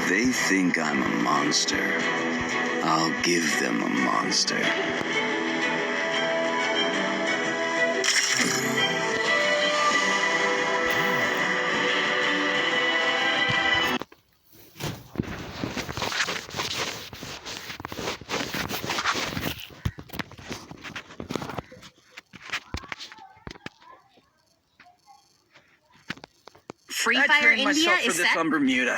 They think I'm a monster. I'll give them a monster. Free Fire India, is that? On Bermuda.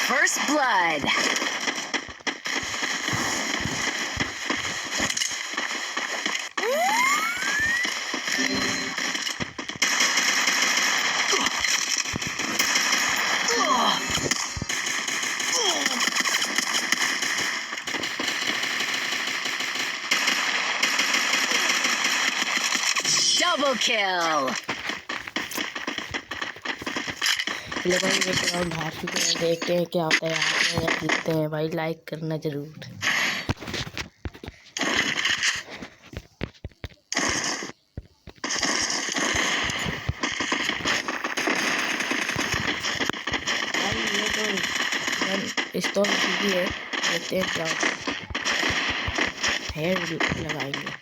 First Blood. Double kill. चलो भाई ये तो हम बाहर चुके हैं, देखते हैं क्या होता है यहाँ पे। जीतते हैं भाई, लाइक करना जरूर। भाई ये तो पिस्तौल की है, देखते हैं क्या होता है। हेड लगाएंगे।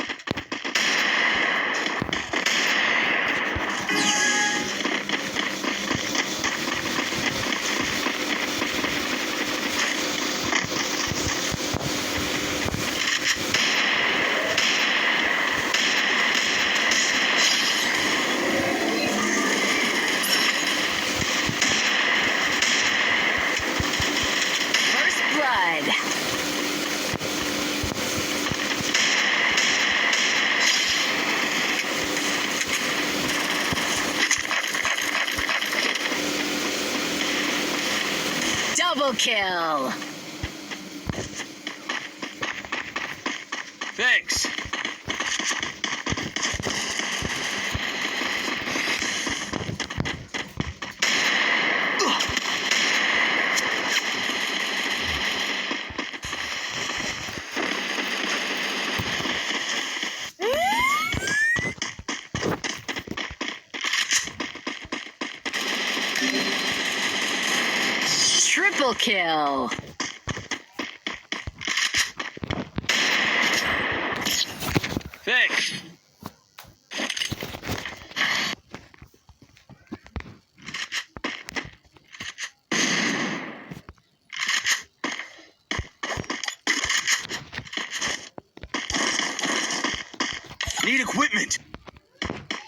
Double kill. Thanks. Triple kill. Thanks. Need equipment.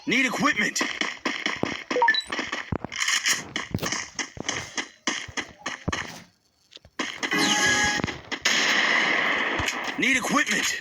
Need equipment. Need equipment.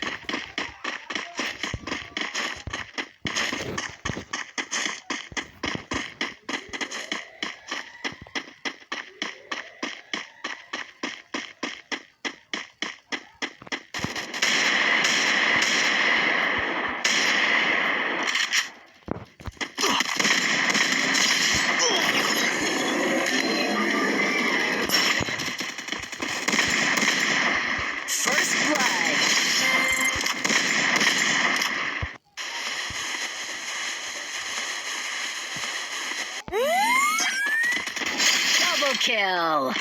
First Blood. Double kill.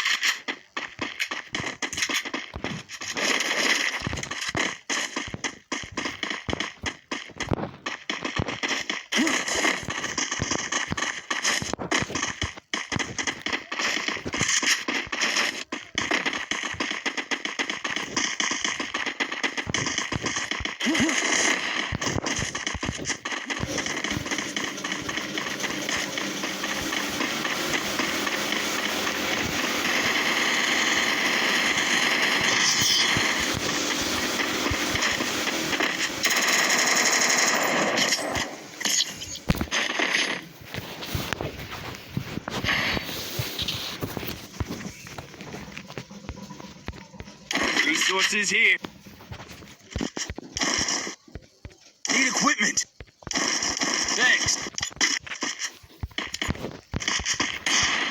Forces here. Need equipment. Thanks.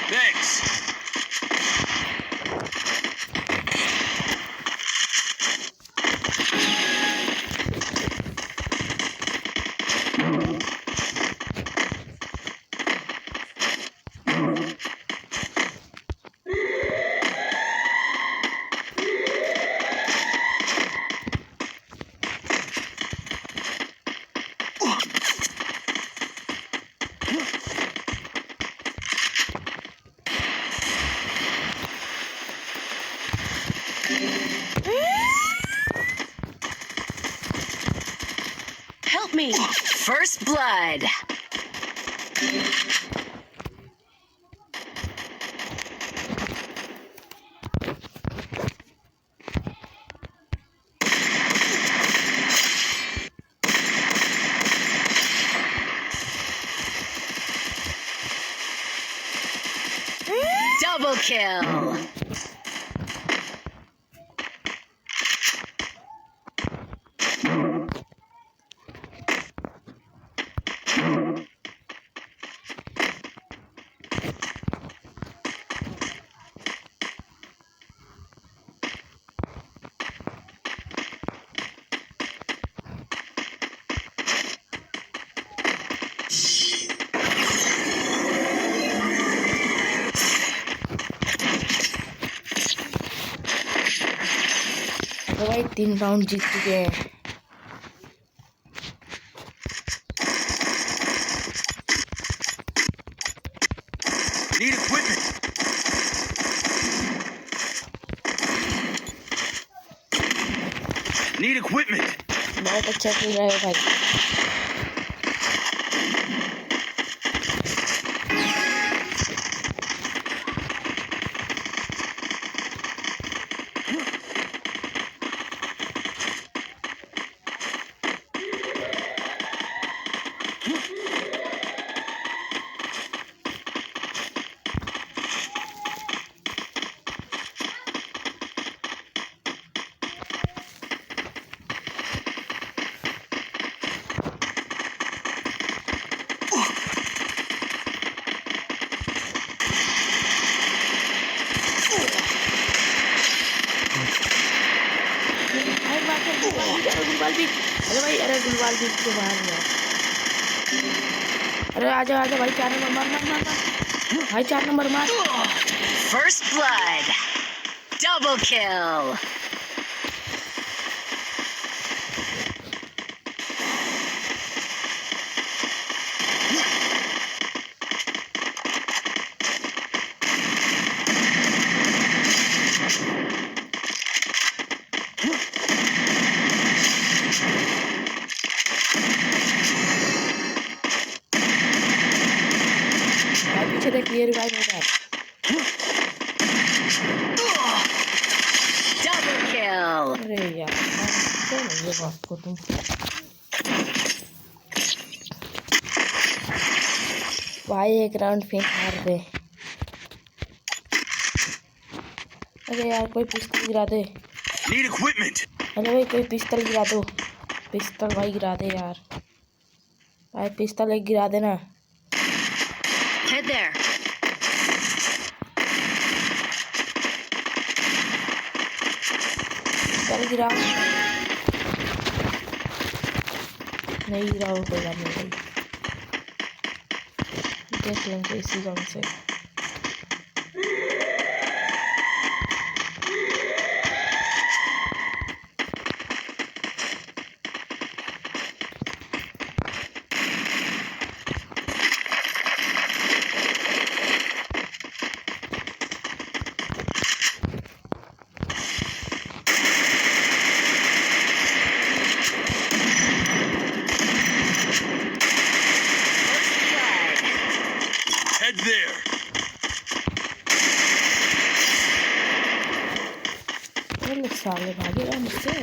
Thanks. Help me. First blood. Double kill. तो भाई 3 राउंड जीत चुके हैं। Need equipment. Need equipment. बहुत अच्छा खेल रहा है भाई। अरे भाई, अरे गुलवाल भी तो मार गया। अरे आजा आजा भाई, 4 नंबर मार मार मार मार भाई, 4 नंबर मार। First blood. Double kill. पीछे देख, क्लियर रिवाइव होता है। Double kill. अरे यार, क्या ये बात को तुम। भाई एक राउंड फिर हार गए। अरे यार, कोई पिस्तौल गिरा दे। Need equipment. अरे भाई, कोई पिस्तौल गिरा दो। पिस्तौल भाई गिरा दे यार। भाई पिस्तौल एक गिरा देना। Head there. पिस्तौल गिराओ। नहीं गिराओ, कोई बात नहीं भाई, देख लेंगे इसी गन से। Head there. अरे साले भागेगा मुझसे,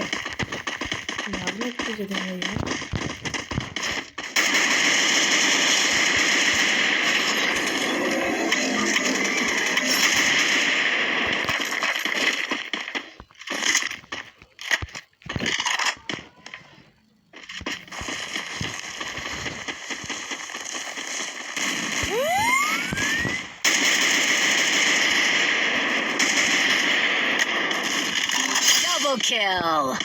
भागने की जगह नहीं है। kill.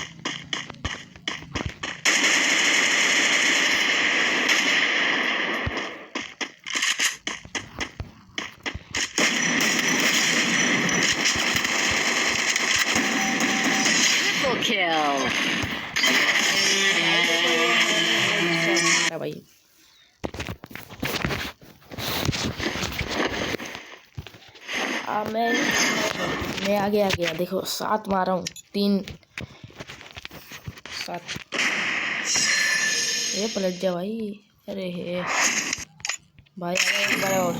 Triple kill. भाई मैं आगे आ गया। देखो 7 मारा हूँ, 3 7। ये पलट जा भाई। अरे हे भाई, एक बार और।